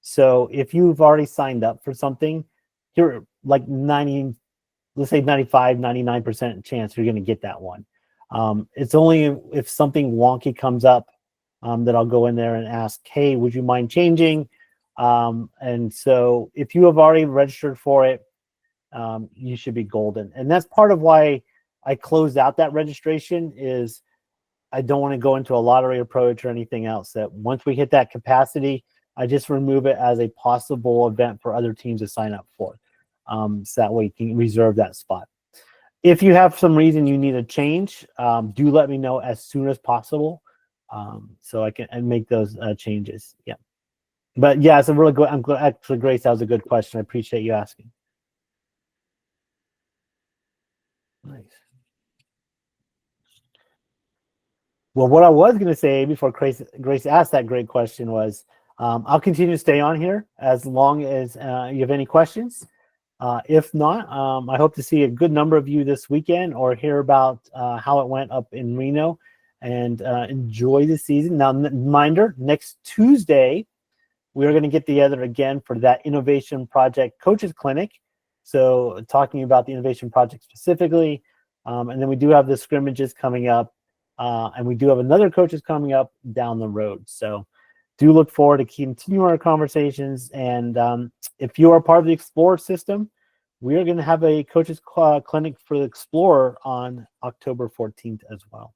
S1: So if you've already signed up for something, you're like 90, let's say 95, 99% chance you're going to get that one. It's only if something wonky comes up that I'll go in there and ask, hey, would you mind changing? And so if you have already registered for it, you should be golden. And that's part of why I closed out that registration is I don't want to go into a lottery approach or anything else. That once we hit that capacity, I just remove it as a possible event for other teams to sign up for. So that way you can reserve that spot. If you have some reason you need a change, do let me know as soon as possible so I can make those changes. Yeah. But yeah, it's a really good. I'm glad, actually, Grace, that was a good question. I appreciate you asking. Nice. Well, what I was going to say before Grace asked that great question was, I'll continue to stay on here as long as you have any questions. If not, I hope to see a good number of you this weekend or hear about how it went up in Reno and enjoy the season. Now, reminder, next Tuesday, we're going to get together again for that Innovation Project Coaches Clinic. So talking about the Innovation Project specifically. And then we do have the scrimmages coming up. And we do have another coaches coming up down the road. So do look forward to continuing our conversations. And if you are part of the Explorer system, we are going to have a coaches clinic for the Explorer on October 14th as well.